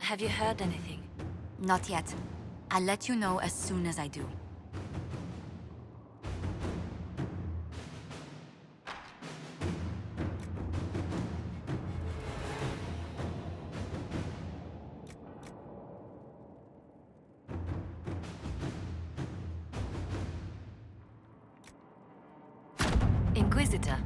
Have you heard anything? Not yet. I'll let you know as soon as I do. Inquisitor.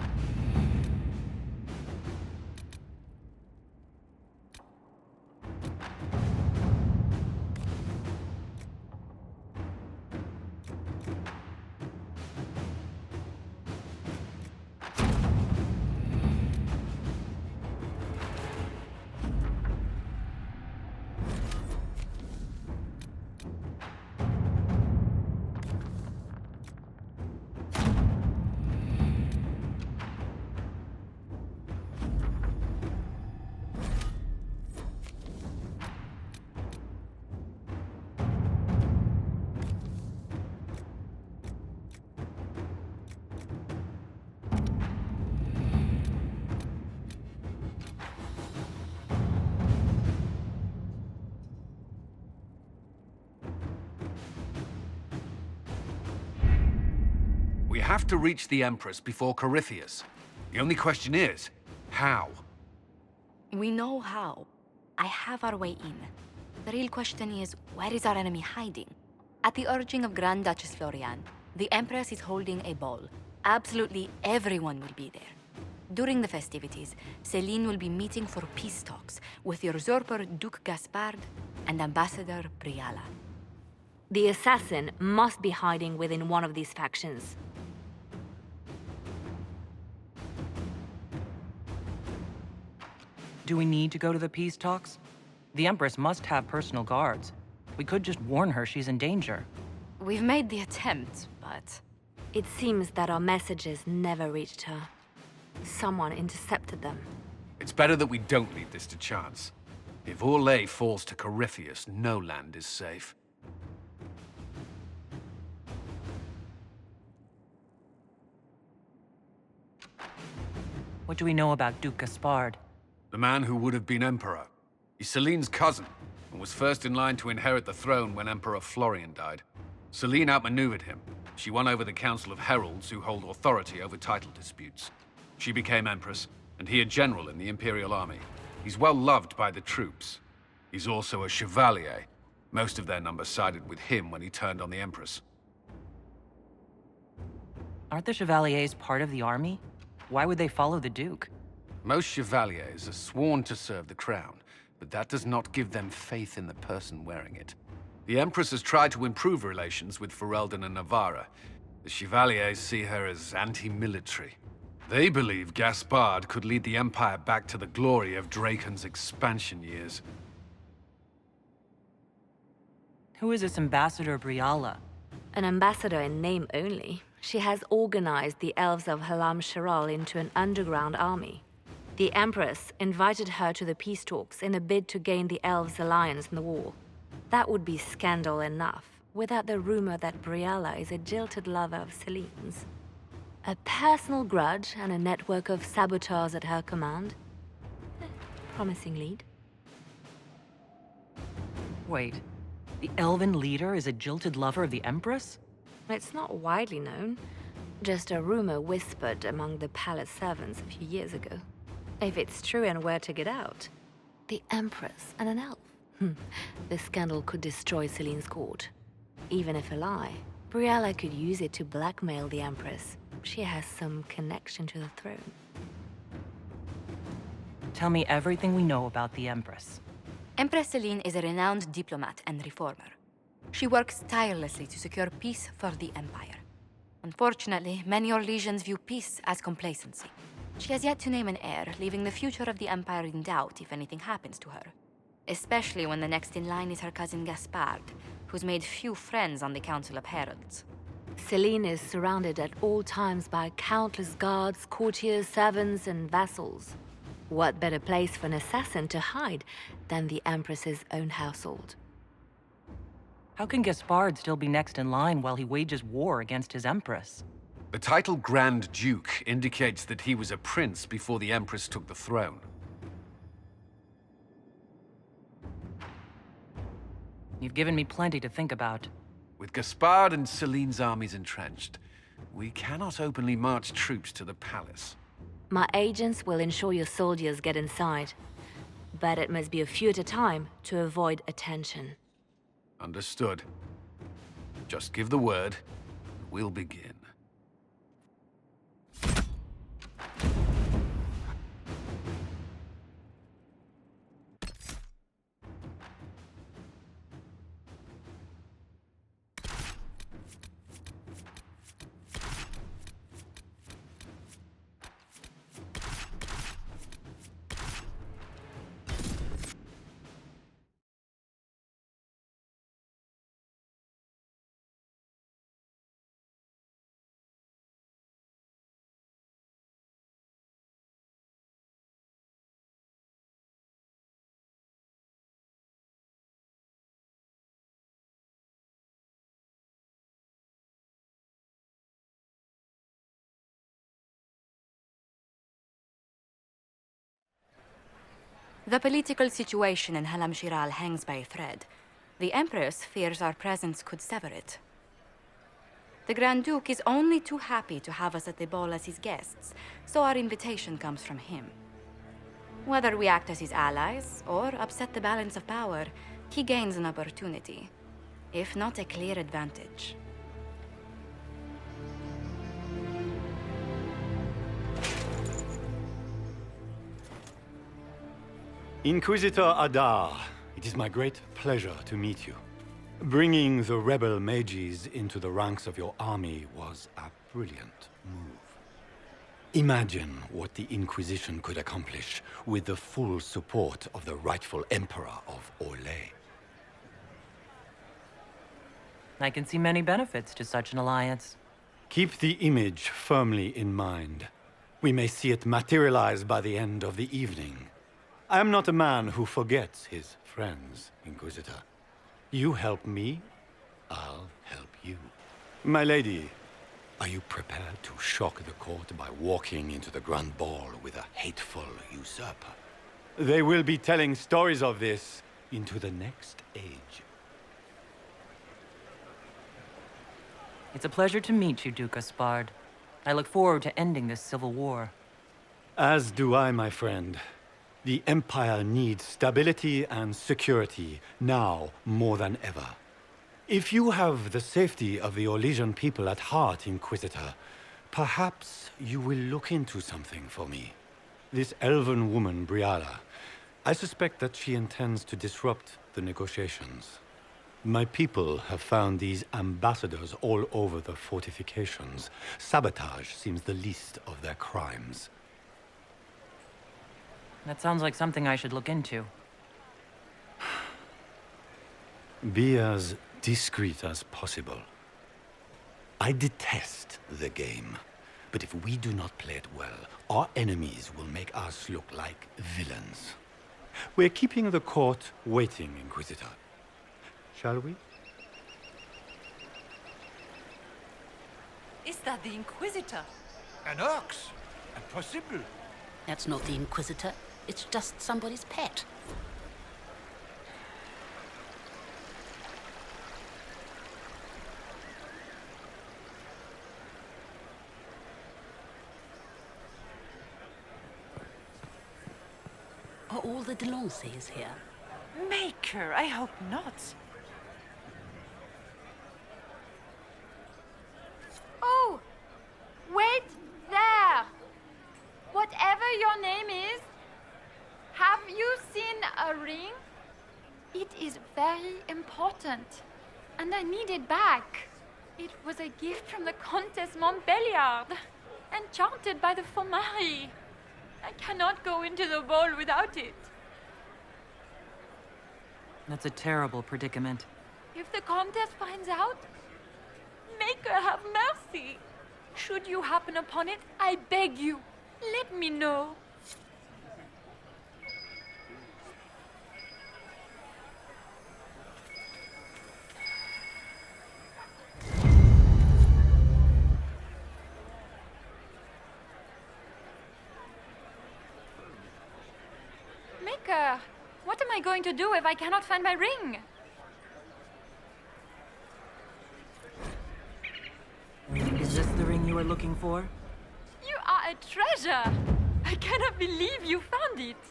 We have to reach the Empress before Corypheus. The only question is, how? We know how. I have our way in. The real question is, where is our enemy hiding? At the urging of Grand Duchess Florian, the Empress is holding a ball. Absolutely everyone will be there. During the festivities, Celine will be meeting for peace talks with the usurper Duke Gaspard and Ambassador Briala. The assassin must be hiding within one of these factions. Do we need to go to the peace talks? The Empress must have personal guards. We could just warn her she's in danger. We've made the attempt, but... It seems that our messages never reached her. Someone intercepted them. It's better that we don't leave this to chance. If Orlais falls to Corypheus, no land is safe. What do we know about Duke Gaspard? The man who would have been Emperor. He's Celine's cousin, and was first in line to inherit the throne when Emperor Florian died. Celine outmaneuvered him. She won over the Council of Heralds, who hold authority over title disputes. She became Empress, and he a general in the Imperial Army. He's well loved by the troops. He's also a Chevalier. Most of their number sided with him when he turned on the Empress. Aren't the Chevaliers part of the army? Why would they follow the Duke? Most Chevaliers are sworn to serve the crown, but that does not give them faith in the person wearing it. The Empress has tried to improve relations with Ferelden and Navarra. The Chevaliers see her as anti-military. They believe Gaspard could lead the Empire back to the glory of Draken's expansion years. Who is this Ambassador Briala? An ambassador in name only. She has organized the elves of Halam Sharal into an underground army. The Empress invited her to the peace talks in a bid to gain the elves' alliance in the war. That would be scandal enough, without the rumor that Briala is a jilted lover of Celine's. A personal grudge and a network of saboteurs at her command. Promising lead. Wait, the elven leader is a jilted lover of the Empress? It's not widely known. Just a rumor whispered among the palace servants a few years ago. If it's true and were to get out, the Empress and an elf. The scandal could destroy Celine's court. Even if a lie, Briala could use it to blackmail the Empress. She has some connection to the throne. Tell me everything we know about the Empress. Empress Celine is a renowned diplomat and reformer. She works tirelessly to secure peace for the Empire. Unfortunately, many Orlesians view peace as complacency. She has yet to name an heir, leaving the future of the Empire in doubt if anything happens to her. Especially when the next in line is her cousin Gaspard, who's made few friends on the Council of Heralds. Celine is surrounded at all times by countless guards, courtiers, servants, and vassals. What better place for an assassin to hide than the Empress's own household? How can Gaspard still be next in line while he wages war against his Empress? The title Grand Duke indicates that he was a prince before the Empress took the throne. You've given me plenty to think about. With Gaspard and Celine's armies entrenched, we cannot openly march troops to the palace. My agents will ensure your soldiers get inside. But it must be a few at a time to avoid attention. Understood. Just give the word, and we'll begin. The political situation in Halam Shiral hangs by a thread. The Empress fears our presence could sever it. The Grand Duke is only too happy to have us at the ball as his guests, so our invitation comes from him. Whether we act as his allies or upset the balance of power, he gains an opportunity, if not a clear advantage. Inquisitor Adar, it is my great pleasure to meet you. Bringing the rebel mages into the ranks of your army was a brilliant move. Imagine what the Inquisition could accomplish with the full support of the rightful Emperor of Orlais. I can see many benefits to such an alliance. Keep the image firmly in mind. We may see it materialize by the end of the evening. I am not a man who forgets his friends, Inquisitor. You help me, I'll help you. My lady, are you prepared to shock the court by walking into the Grand Ball with a hateful usurper? They will be telling stories of this into the next age. It's a pleasure to meet you, Duke Gaspard. I look forward to ending this civil war. As do I, my friend. The Empire needs stability and security, now more than ever. If you have the safety of the Orlesian people at heart, Inquisitor, perhaps you will look into something for me. This elven woman, Briala, I suspect that she intends to disrupt the negotiations. My people have found these ambassadors all over the fortifications. Sabotage seems the least of their crimes. That sounds like something I should look into. Be as discreet as possible. I detest the game, but if we do not play it well, our enemies will make us look like villains. We're keeping the court waiting, Inquisitor. Shall we? Is that the Inquisitor? An ox? Impossible. That's not the Inquisitor. It's just somebody's pet. Are all the Delancey's here? Maker, I hope not. Oh! Wait there! Whatever your name is, have you seen a ring? It is very important, and I need it back. It was a gift from the Countess Montbelliard, enchanted by the Fomari. I cannot go into the ball without it. That's a terrible predicament. If the Countess finds out, make her have mercy. Should you happen upon it, I beg you, let me know. Maker, what am I going to do if I cannot find my ring? were looking for? You are a treasure! I cannot believe you found it!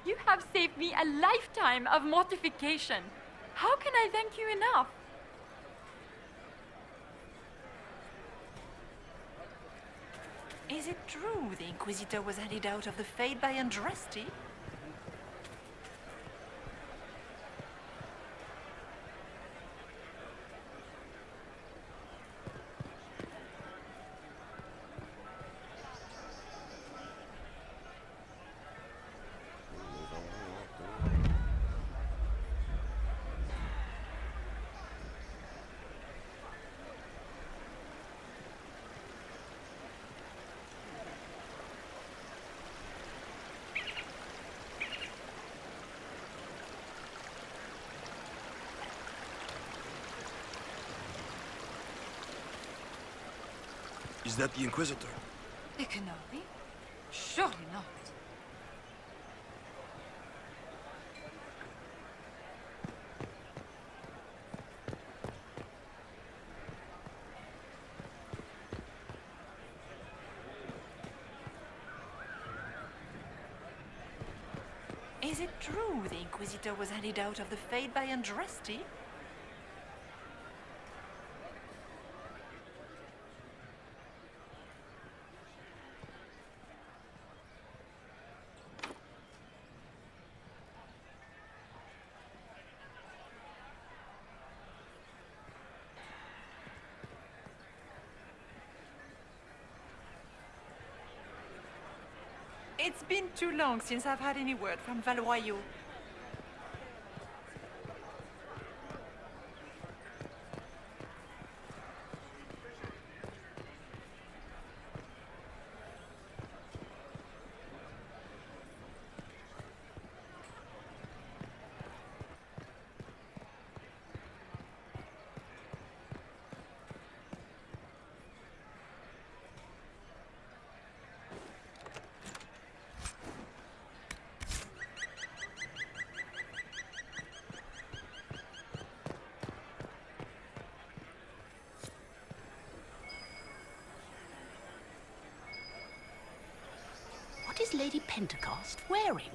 You have saved me a lifetime of mortification. How can I thank you enough? Is it true the Inquisitor was handed out of the Fade by Andraste? Is that the Inquisitor? It cannot be. Surely not. Is it true the Inquisitor was handed out of the Fade by Andraste? It's been too long since I've had any word from Valoyaux. What is Lady Pentecost wearing?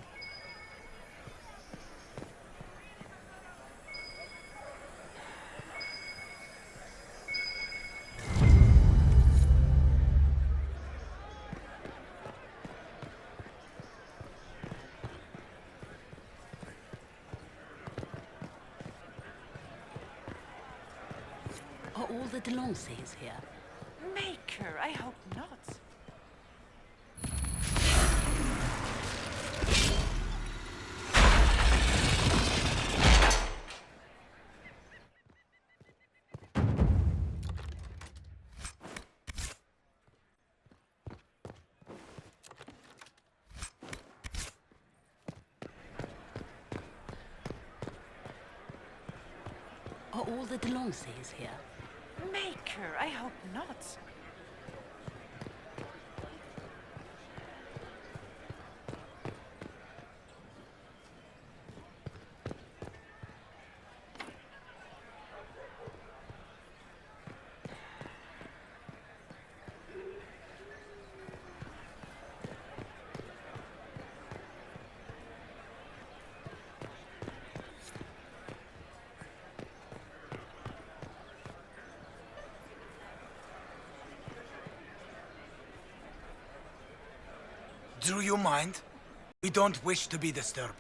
Are all the Delancys here? Maker, I hope not. Are all the Delancys here? Maker, I hope not. Do you mind? We don't wish to be disturbed.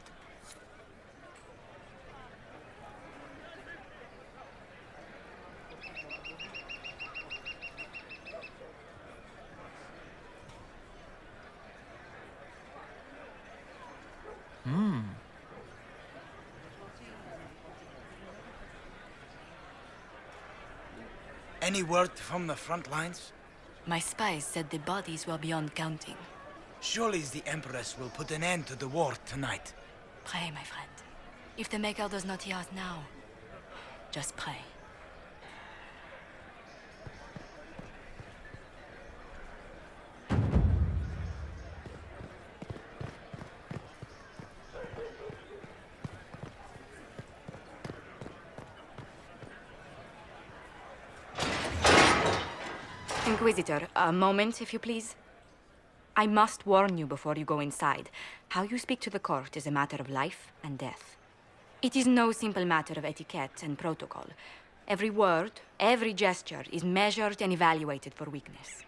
Any word from the front lines? My spies said the bodies were beyond counting. Surely the Empress will put an end to the war tonight. Pray, my friend. If the Maker does not hear us now, just pray. Inquisitor, a moment, if you please. I must warn you before you go inside. How you speak to the court is a matter of life and death. It is no simple matter of etiquette and protocol. Every word, every gesture is measured and evaluated for weakness.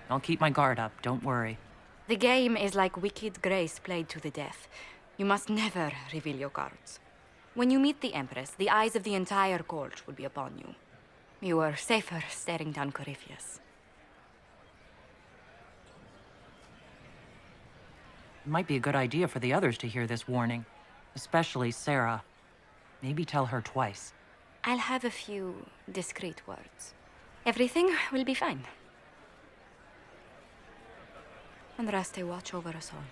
I'll keep my guard up, don't worry. The game is like Wicked Grace played to the death. You must never reveal your cards. When you meet the Empress, the eyes of the entire court will be upon you. You are safer staring down Corypheus. It might be a good idea for the others to hear this warning. Especially Sarah. Maybe tell her twice. I'll have a few discreet words. Everything will be fine. And Raste watch over us all.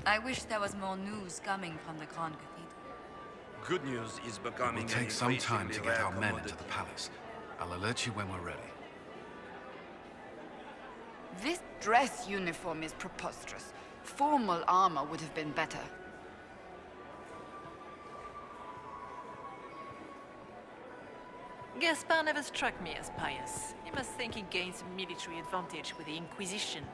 I wish there was more news coming from the Grand Cathedral. Good news is becoming. It'll take some time to get our men into the palace. I'll alert you when we're ready. This dress uniform is preposterous. Formal armor would have been better. Gaspard never struck me as pious. He must think he gains military advantage with the Inquisition.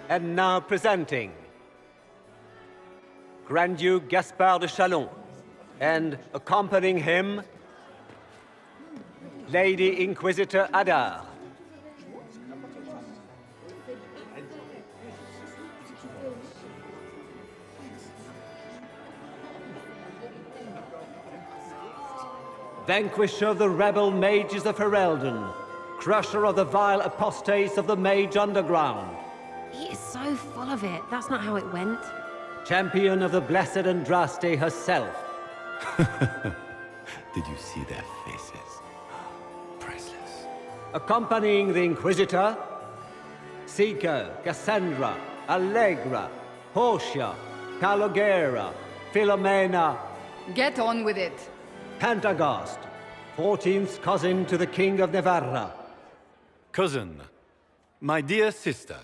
And now presenting Grand Duke Gaspard de Chalon, and accompanying him, Lady Inquisitor Adar. Vanquisher of the rebel mages of Ferelden, crusher of the vile apostates of the Mage Underground. He is so full of it. That's not how it went. Champion of the Blessed Andraste herself. Did you see their faces? Priceless. Accompanying the Inquisitor, Seeker, Cassandra, Allegra, Portia, Calogera, Philomena. Get on with it. Pantagast, 14th cousin to the King of Navarra. Cousin, my dear sister.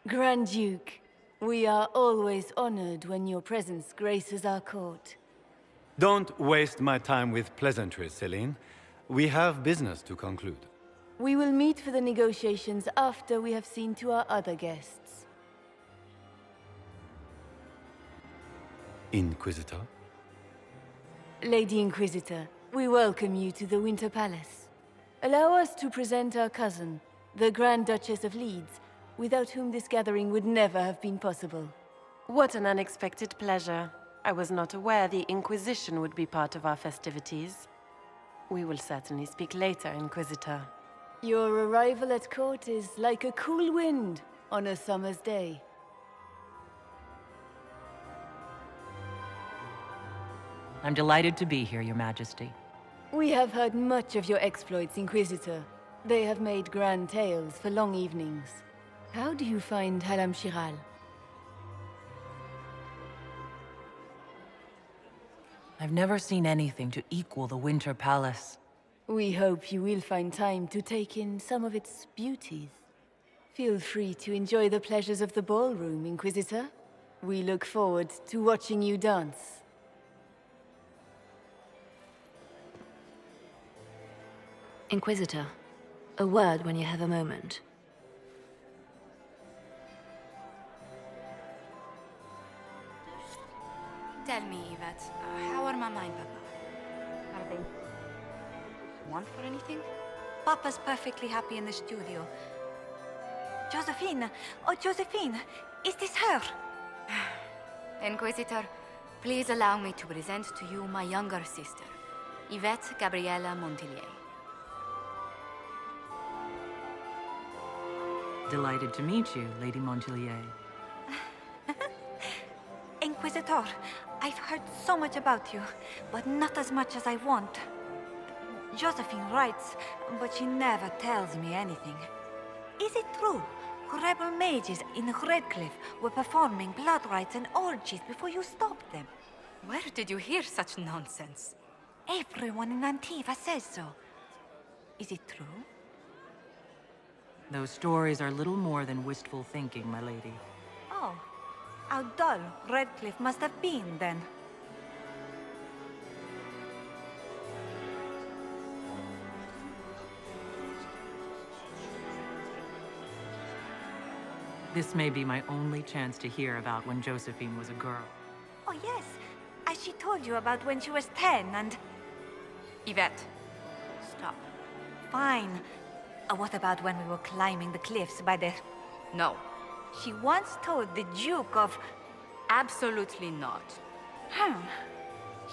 Grand Duke, we are always honored when your presence graces our court. Don't waste my time with pleasantries, Celine. We have business to conclude. We will meet for the negotiations after we have seen to our other guests. Inquisitor? Lady Inquisitor, we welcome you to the Winter Palace. Allow us to present our cousin, the Grand Duchess of Leeds, without whom this gathering would never have been possible. What an unexpected pleasure. I was not aware the Inquisition would be part of our festivities. We will certainly speak later, Inquisitor. Your arrival at court is like a cool wind on a summer's day. I'm delighted to be here, Your Majesty. We have heard much of your exploits, Inquisitor. They have made grand tales for long evenings. How do you find Halam Shiral? I've never seen anything to equal the Winter Palace. We hope you will find time to take in some of its beauties. Feel free to enjoy the pleasures of the ballroom, Inquisitor. We look forward to watching you dance. Inquisitor, a word when you have a moment. Tell me, Yvette, how are Mama and Papa? Are they want for anything? Papa's perfectly happy in the studio. Josephine! Oh, Josephine! Is this her? Inquisitor, please allow me to present to you my younger sister, Yvette Gabriella Montillier. Delighted to meet you, Lady Montillier. Inquisitor, I've heard so much about you, but not as much as I want. Josephine writes, but she never tells me anything. Is it true? Rebel mages in Redcliffe were performing blood rites and orgies before you stopped them. Where did you hear such nonsense? Everyone in Antiva says so. Is it true? Those stories are little more than wistful thinking, my lady. Oh, how dull Redcliffe must have been then. This may be my only chance to hear about when Josephine was a girl. Oh yes, as she told you about when she was 10 and... Yvette, stop. Fine. What about when we were climbing the cliffs by the... No. She once told the Duke of... Absolutely not.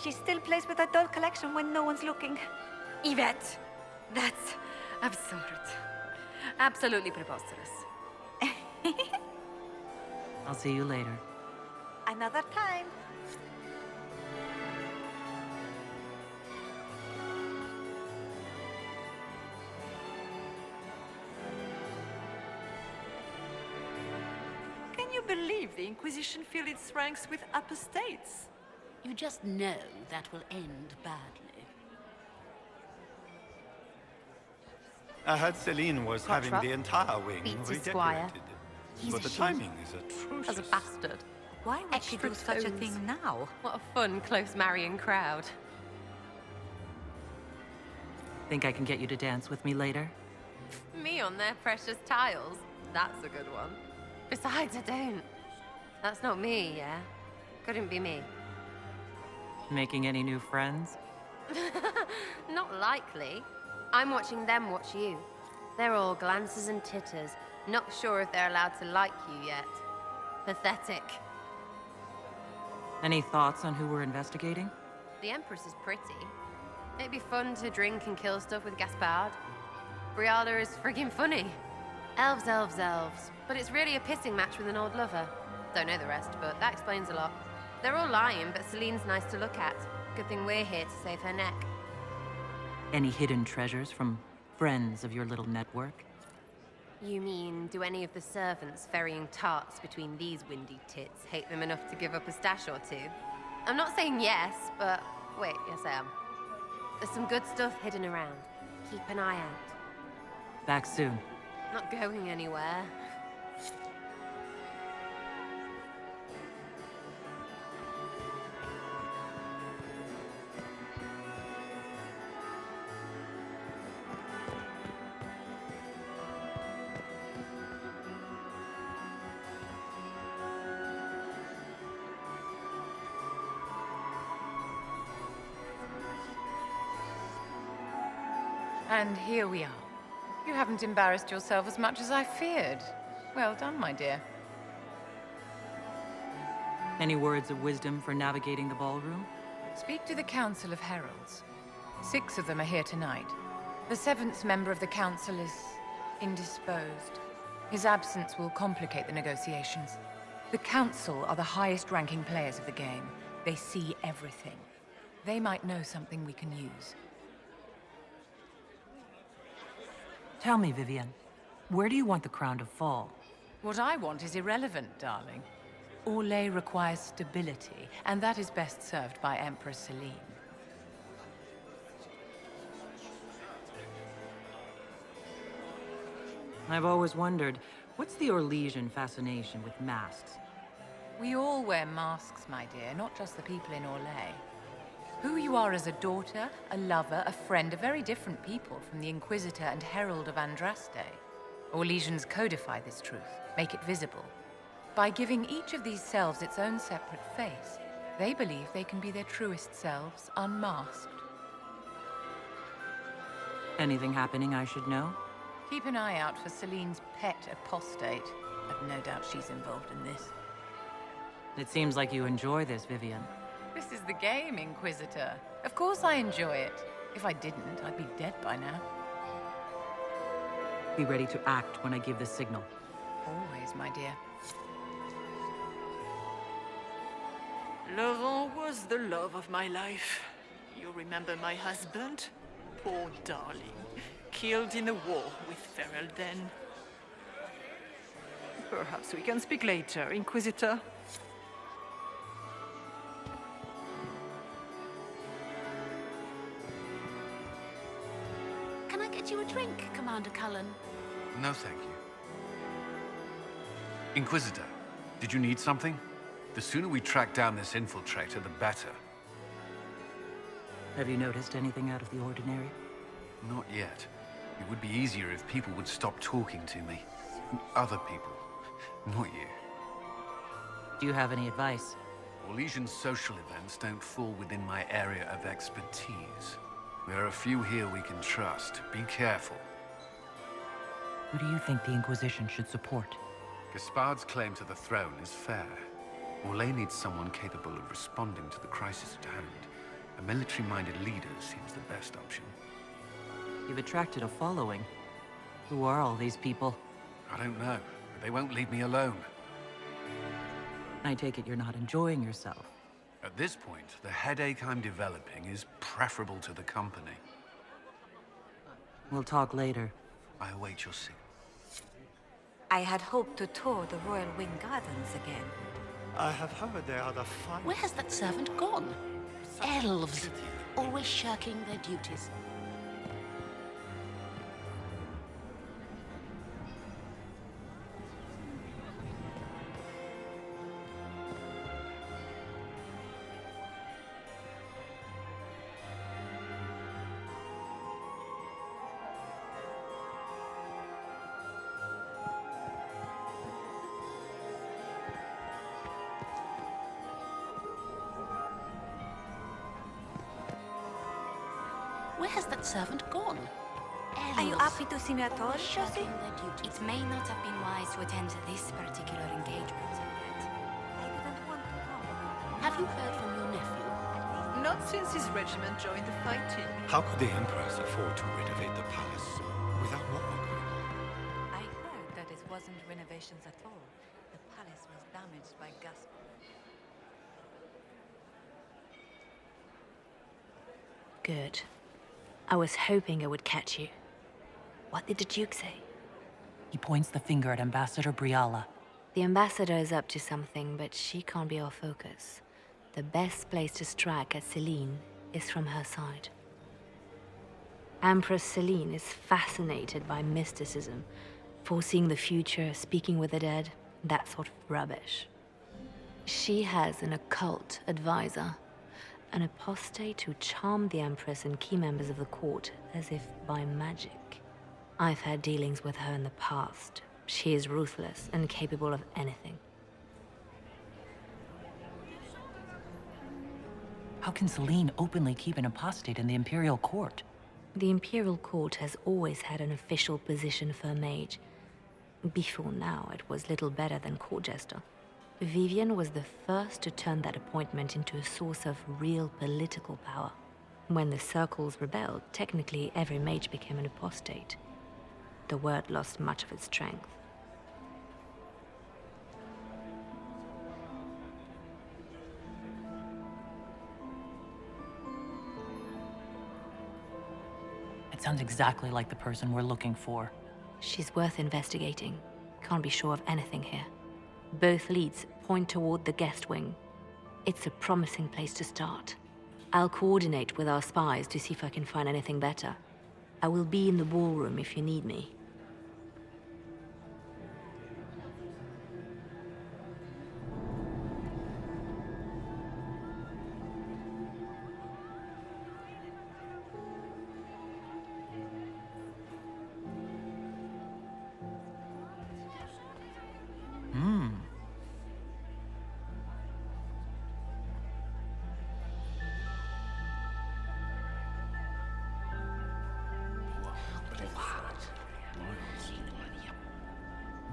She still plays with her doll collection when no one's looking. Yvette, that's absurd. Absolutely preposterous. I'll see you later. Another time. Can you believe the Inquisition filled its ranks with apostates? You just know that will end badly. I heard Celine was having the entire wing Beats his redecorated. squire. But the timing is atrocious. As a bastard. Why would she do such a thing now? What a fun, close marrying crowd. Think I can get you to dance with me later? Me on their precious tiles. That's a good one. Besides, I don't. That's not me, yeah? Couldn't be me. Making any new friends? Not likely. I'm watching them watch you. They're all glances and titters. Not sure if they're allowed to like you yet. Pathetic. Any thoughts on who we're investigating? The Empress is pretty. It'd be fun to drink and kill stuff with Gaspard. Briala is friggin' funny. Elves, elves, elves. But it's really a pissing match with an old lover. Don't know the rest, but that explains a lot. They're all lying, but Celine's nice to look at. Good thing we're here to save her neck. Any hidden treasures from friends of your little network? You mean, do any of the servants ferrying tarts between these windy tits hate them enough to give up a stash or two? I'm not saying yes, but wait, yes I am. There's some good stuff hidden around. Keep an eye out. Back soon. Not going anywhere. And here we are. You haven't embarrassed yourself as much as I feared. Well done, my dear. Any words of wisdom for navigating the ballroom? Speak to the Council of Heralds. 6 of them are here tonight. The 7th member of the Council is indisposed. His absence will complicate the negotiations. The Council are the highest-ranking players of the game. They see everything. They might know something we can use. Tell me, Vivienne, where do you want the crown to fall? What I want is irrelevant, darling. Orlais requires stability, and that is best served by Empress Celine. I've always wondered, what's the Orlesian fascination with masks? We all wear masks, my dear, not just the people in Orlais. Who you are as a daughter, a lover, a friend are very different people from the Inquisitor and Herald of Andraste. Orlesians codify this truth, make it visible. By giving each of these selves its own separate face, they believe they can be their truest selves, unmasked. Anything happening I should know? Keep an eye out for Celine's pet apostate. I've no doubt she's involved in this. It seems like you enjoy this, Vivian. This is the game, Inquisitor. Of course I enjoy it. If I didn't, I'd be dead by now. Be ready to act when I give the signal. Always, my dear. Laurent was the love of my life. You remember my husband? Poor darling. Killed in a war with Ferelden. Perhaps we can speak later, Inquisitor. Can I get you a drink, Commander Cullen? No, thank you. Inquisitor, did you need something? The sooner we track down this infiltrator, the better. Have you noticed anything out of the ordinary? Not yet. It would be easier if people would stop talking to me. Other people. Not you. Do you have any advice? Orlesian social events don't fall within my area of expertise. There are a few here we can trust. Be careful. Who do you think the Inquisition should support? Gaspard's claim to the throne is fair. Orlais needs someone capable of responding to the crisis at hand. A military-minded leader seems the best option. You've attracted a following. Who are all these people? I don't know, but they won't leave me alone. I take it you're not enjoying yourself. At this point, the headache I'm developing is preferable to the company. We'll talk later. I await your signal. I had hoped to tour the Royal Wing Gardens again. I have heard they are the finest. Where has that servant gone? Elves, always shirking their duties. Where has that servant gone? Are you happy to see me at all, Josie? It may not have been wise to attend this particular engagement yet. I didn't want to come. Have you heard from your nephew? Not since his regiment joined the fighting. How could the Empress afford to renovate the palace without Margaret? I heard that it wasn't renovations at all. The palace was damaged by Gaspard. Good. I was hoping I would catch you. What did the Duke say? He points the finger at Ambassador Briala. The ambassador is up to something, but she can't be our focus. The best place to strike at Celine is from her side. Empress Celine is fascinated by mysticism, foreseeing the future, speaking with the dead, that sort of rubbish. She has an occult advisor, an apostate who charmed the Empress and key members of the court as if by magic. I've had dealings with her in the past. She is ruthless and capable of anything. How can Celine openly keep an apostate in the Imperial Court? The Imperial Court has always had an official position for a mage. Before now, it was little better than court jester. Vivian was the first to turn that appointment into a source of real political power. When the circles rebelled, technically every mage became an apostate. The word lost much of its strength. It sounds exactly like the person we're looking for. She's worth investigating. Can't be sure of anything here. Both leads point toward the guest wing. It's a promising place to start. I'll coordinate with our spies to see if I can find anything better. I will be in the ballroom if you need me.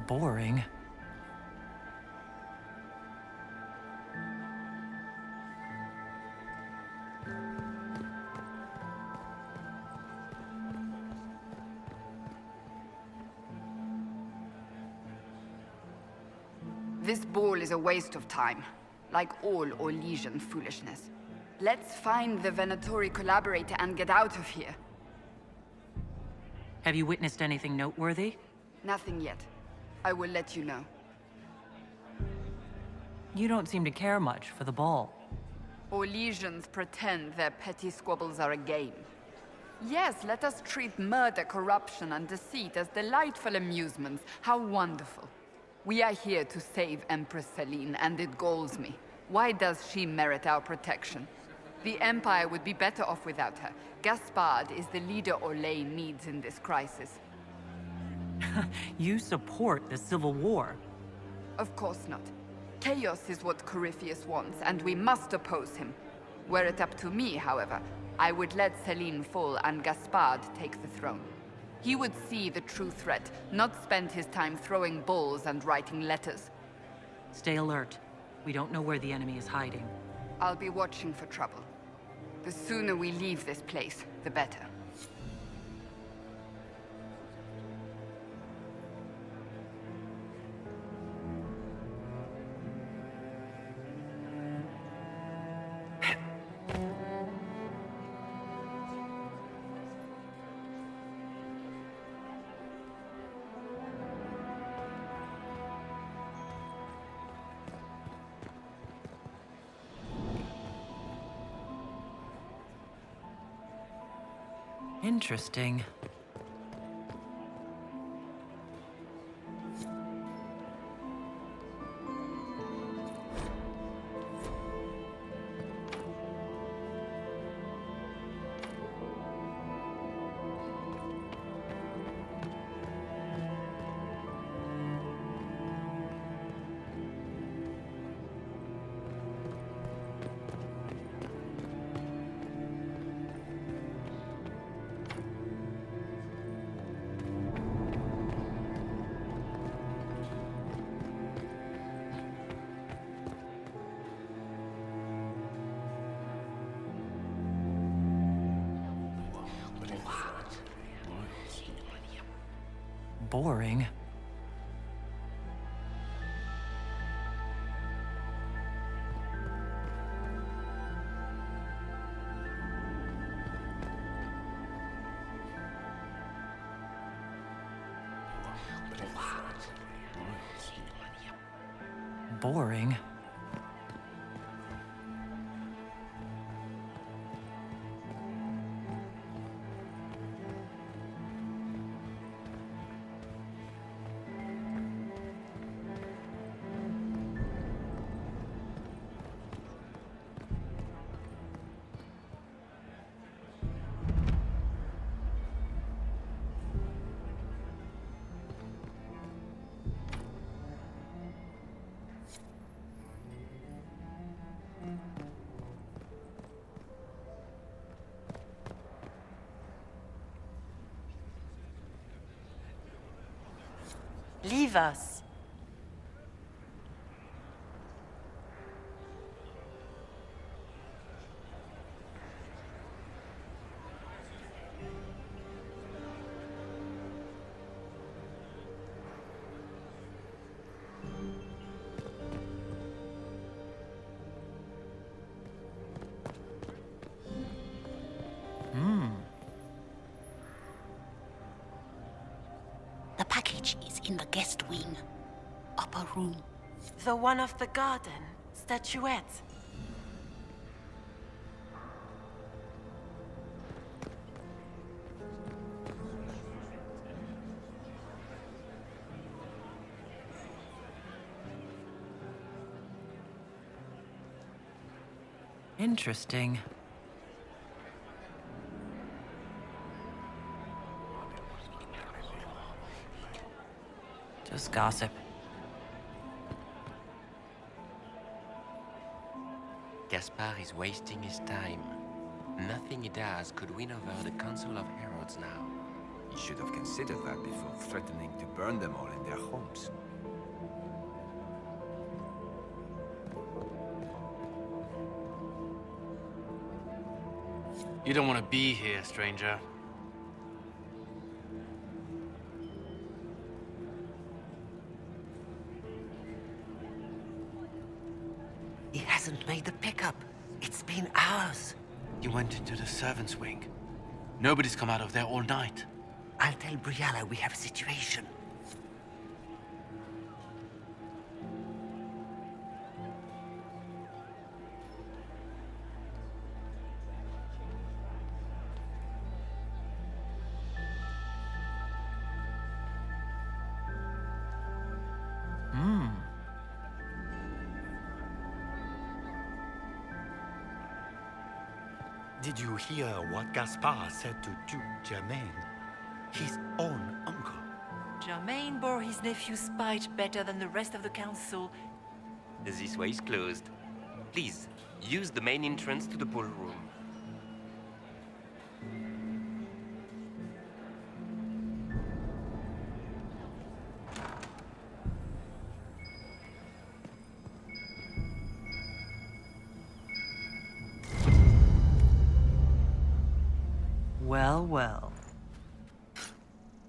Boring. This ball is a waste of time, like all Orlesian foolishness. Let's find the Venatori collaborator and get out of here. Have you witnessed anything noteworthy? Nothing yet. I will let you know. You don't seem to care much for the ball. Orlesians pretend their petty squabbles are a game. Yes, let us treat murder, corruption, and deceit as delightful amusements. How wonderful. We are here to save Empress Celine, and it galls me. Why does she merit our protection? The Empire would be better off without her. Gaspard is the leader Orlais needs in this crisis. You support the Civil War. Of course not. Chaos is what Corypheus wants, and we must oppose him. Were it up to me, however, I would let Celine fall and Gaspard take the throne. He would see the true threat, not spend his time throwing balls and writing letters. Stay alert. We don't know where the enemy is hiding. I'll be watching for trouble. The sooner we leave this place, the better. Interesting. Boring. Boring. Leave us. The package is in the guest wing. Upper room. The one of the garden. Statuette. Interesting. Just gossip. Gaspard is wasting his time. Nothing he does could win over the Council of Heralds now. You should have considered that before threatening to burn them all in their homes. You don't want to be here, stranger. He hasn't made the pickup. It's been hours. You went into the servants' wing. Nobody's come out of there all night. I'll tell Briala we have a situation. Did you hear what Gaspard said to Duke Germain? His own uncle. Germain bore his nephew's spite better than the rest of the council. This way is closed. Please, use the main entrance to the ballroom. Well, well.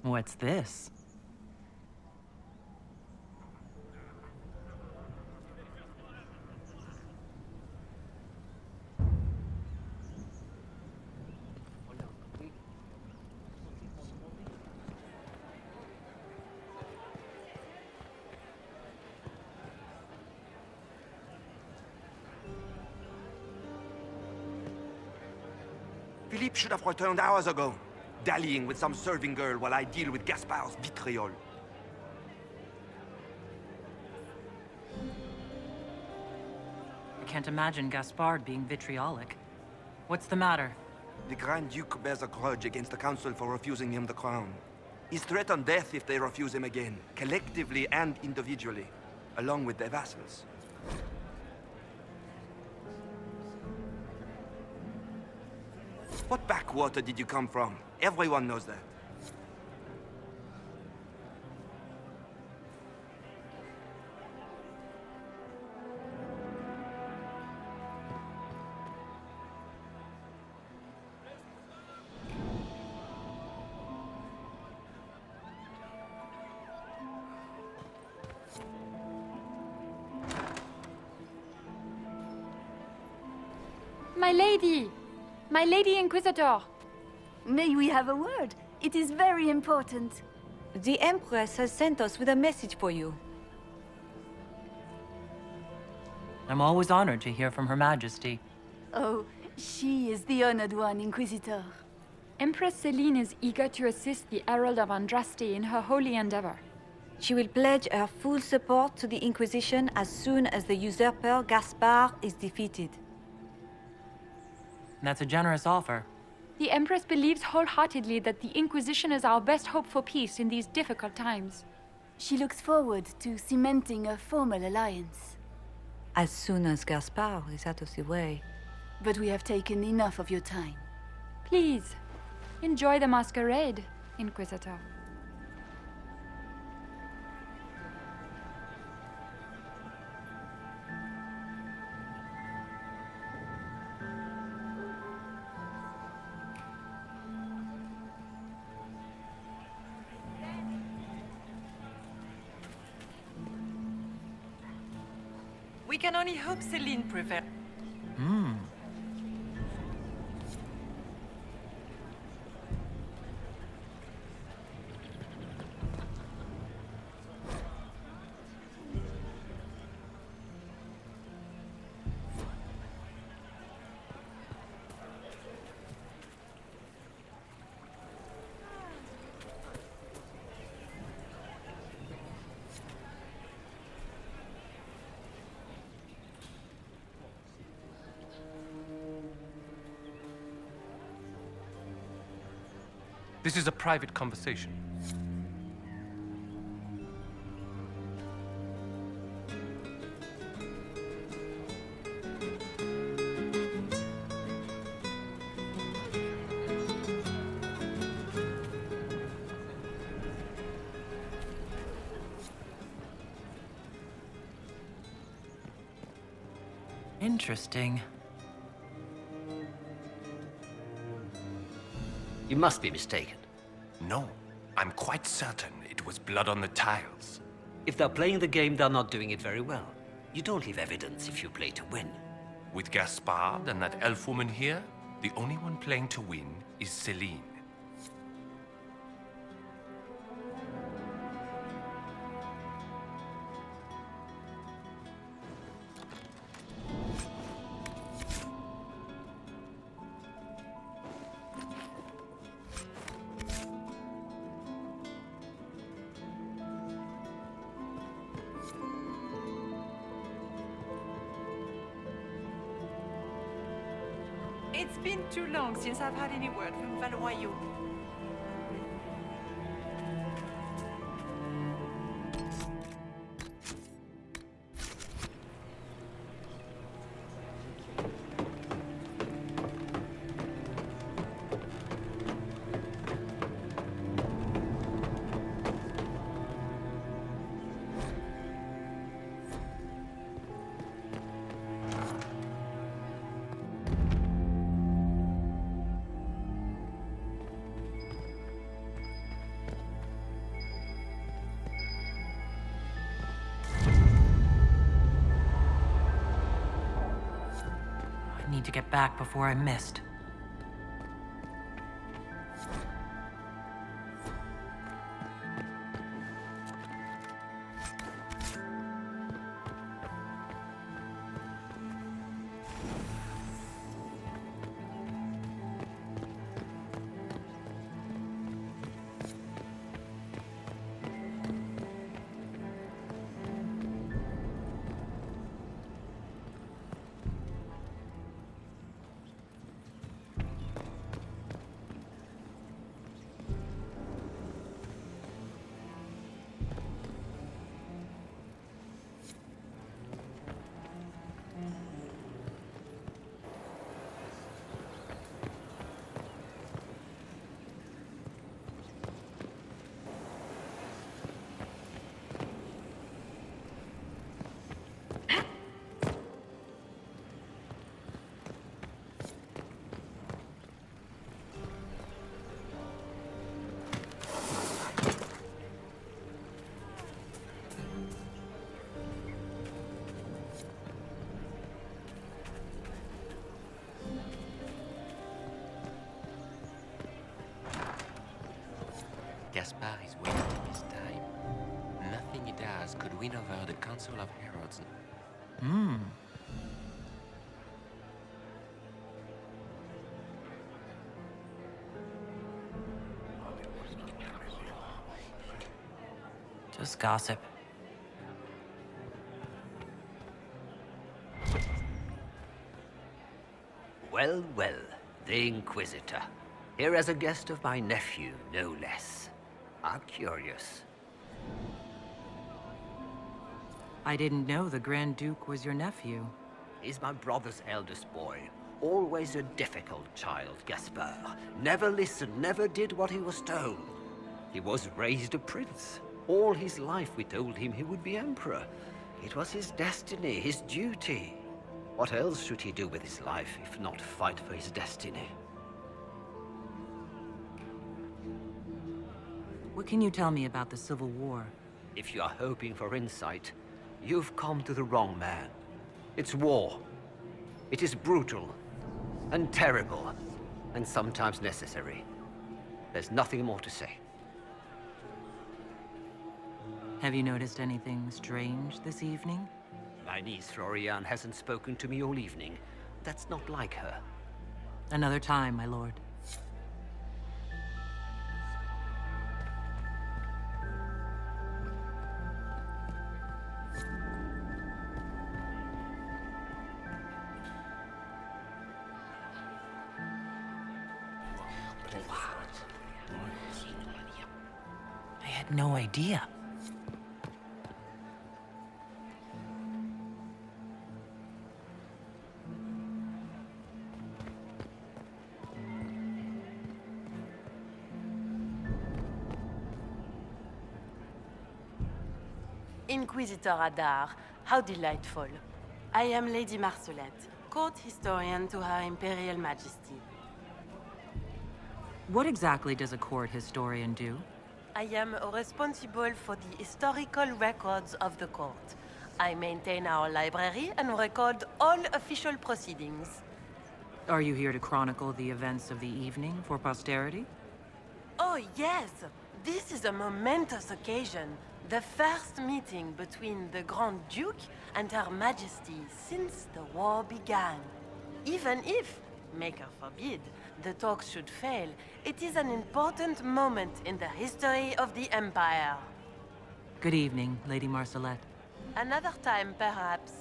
What's this? Philippe should have returned hours ago, dallying with some serving girl while I deal with Gaspard's vitriol. I can't imagine Gaspard being vitriolic. What's the matter? The Grand Duke bears a grudge against the Council for refusing him the crown. He's threatened death if they refuse him again, collectively and individually, along with their vassals. What backwater did you come from? Everyone knows that. My lady! My Lady Inquisitor! May we have a word? It is very important. The Empress has sent us with a message for you. I'm always honored to hear from Her Majesty. Oh, she is the honored one, Inquisitor. Empress Celine is eager to assist the Herald of Andraste in her holy endeavor. She will pledge her full support to the Inquisition as soon as the usurper Gaspard is defeated. That's a generous offer. The Empress believes wholeheartedly that the Inquisition is our best hope for peace in these difficult times. She looks forward to cementing a formal alliance. As soon as Gaspard is out of the way. But we have taken enough of your time. Please, enjoy the masquerade, Inquisitor. We can only hope Celine prevails. This is a private conversation. Interesting. You must be mistaken. No, I'm quite certain it was blood on the tiles. If they're playing the game, they're not doing it very well. You don't leave evidence if you play to win. With Gaspard and that elf woman here, the only one playing to win is Celine. It's been too long since I've had any word from Valois. I need to get back before I'm missed. Gaspard is wasting his time. Nothing he does could win over the Council of Heralds. Just gossip. Well, well, the Inquisitor. Here as a guest of my nephew, no less. How curious. I didn't know the Grand Duke was your nephew. He's my brother's eldest boy. Always a difficult child, Gaspard. Never listened, never did what he was told. He was raised a prince. All his life we told him he would be emperor. It was his destiny, his duty. What else should he do with his life if not fight for his destiny? What can you tell me about the Civil War? If you are hoping for insight, you've come to the wrong man. It's war. It is brutal, and terrible, and sometimes necessary. There's nothing more to say. Have you noticed anything strange this evening? My niece Florian hasn't spoken to me all evening. That's not like her. Another time, my lord. I had no idea. Inquisitor Adar, how delightful. I am Lady Marcelette, court historian to Her Imperial Majesty. What exactly does a court historian do? I am responsible for the historical records of the court. I maintain our library and record all official proceedings. Are you here to chronicle the events of the evening for posterity? Oh, yes! This is a momentous occasion. The first meeting between the Grand Duke and Her Majesty since the war began. Even if, Maker forbid, the talks should fail, it is an important moment in the history of the Empire. Good evening, Lady Marcelette. Another time, perhaps.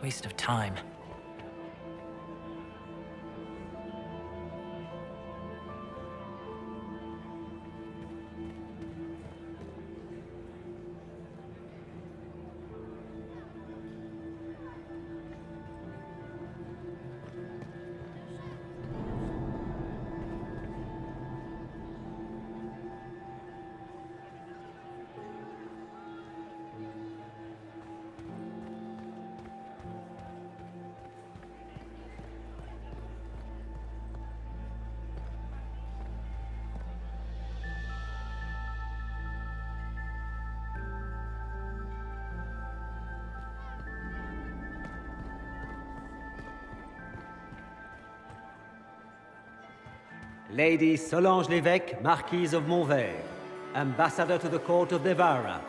Waste of time. Lady Solange Lévesque, Marquise of Montvert, Ambassador to the Court of Devara.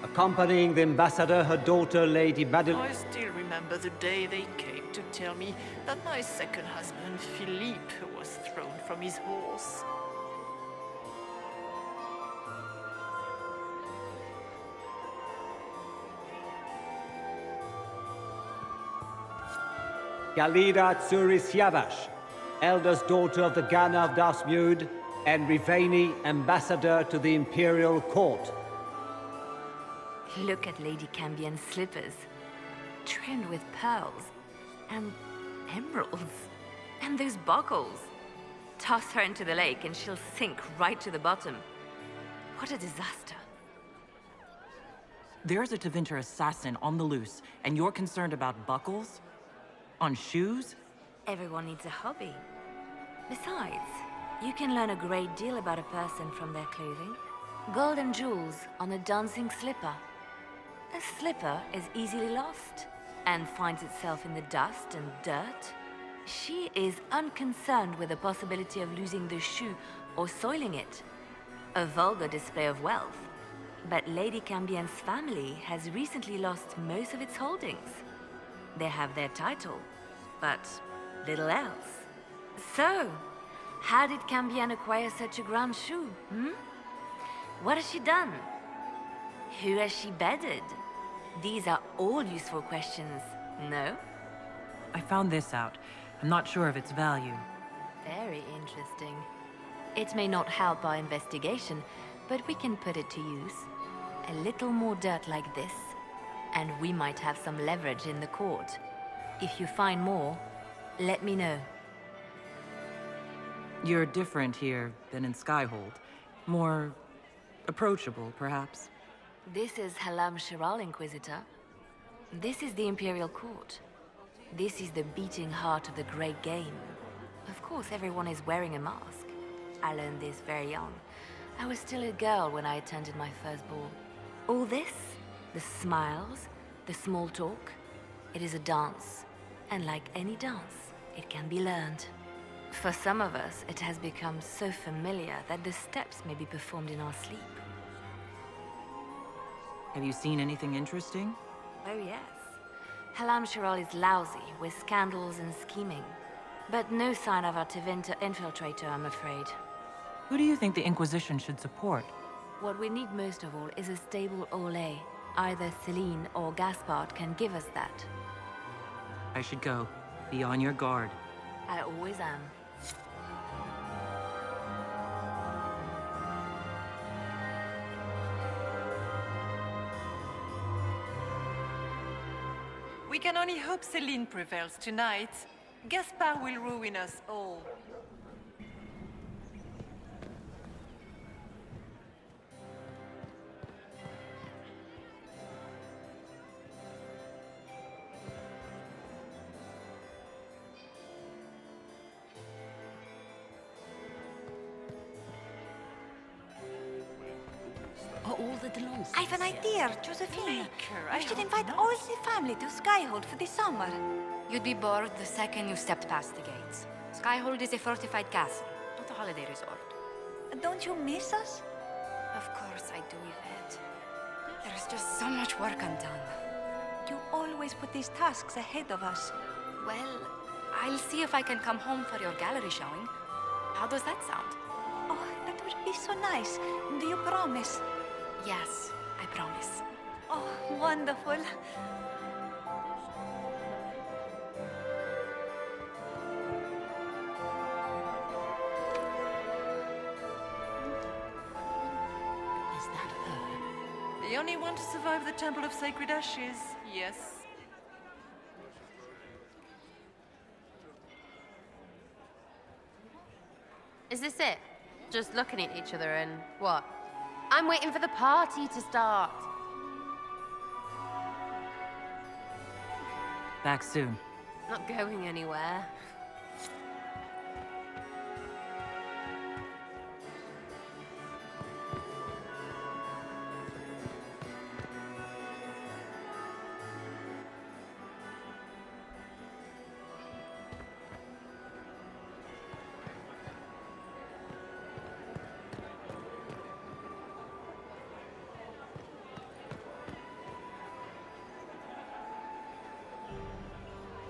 Accompanying the ambassador, her daughter, Lady Madeleine. I still remember the day they came to tell me that my second husband, Philippe, was thrown from his horse. Galida Tsuris Yavash, eldest daughter of the Ghana of Dasmud, and Riveni, ambassador to the Imperial Court. Look at Lady Cambion's slippers, trimmed with pearls and emeralds. And those buckles. Toss her into the lake and she'll sink right to the bottom. What a disaster. There's a Tevinter assassin on the loose, and you're concerned about buckles? On shoes? Everyone needs a hobby. Besides, you can learn a great deal about a person from their clothing. Gold and jewels on a dancing slipper. A slipper is easily lost and finds itself in the dust and dirt. She is unconcerned with the possibility of losing the shoe or soiling it. A vulgar display of wealth. But Lady Cambion's family has recently lost most of its holdings. They have their title, but little else. So, how did Cambion acquire such a grand shoe, What has she done? Who has she bedded? These are all useful questions, no? I found this out. I'm not sure of its value. Very interesting. It may not help our investigation, but we can put it to use. A little more dirt like this, and we might have some leverage in the court. If you find more, let me know. You're different here than in Skyhold. More approachable, perhaps. This is Halam Shiral, Inquisitor. This is the Imperial Court. This is the beating heart of the Great Game. Of course, everyone is wearing a mask. I learned this very young. I was still a girl when I attended my first ball. All this, the smiles, the small talk, it is a dance. And like any dance, it can be learned. For some of us, it has become so familiar that the steps may be performed in our sleep. Have you seen anything interesting? Oh yes. Halam Shiral is lousy, with scandals and scheming. But no sign of a Tevinter infiltrator, I'm afraid. Who do you think the Inquisition should support? What we need most of all is a stable Orlais. Either Celine or Gaspard can give us that. I should go. Be on your guard. I always am. We can only hope Celine prevails tonight. Gaspard will ruin us all. Are all the Delons? I've an idea, Josephine. I You should hope invite not. all the family to Skyhold for the summer. You'd be bored the second you stepped past the gates. Skyhold is a fortified castle, not a holiday resort. Don't you miss us? Of course I do, Yvette. There's just so much work undone. You always put these tasks ahead of us. Well, I'll see if I can come home for your gallery showing. How does that sound? Oh, that would be so nice. Do you promise? Yes, I promise. Oh, wonderful. Is that her? The only one to survive the Temple of Sacred Ashes, yes. Is this it? Just looking at each other and what? I'm waiting for the party to start. Back soon. Not going anywhere.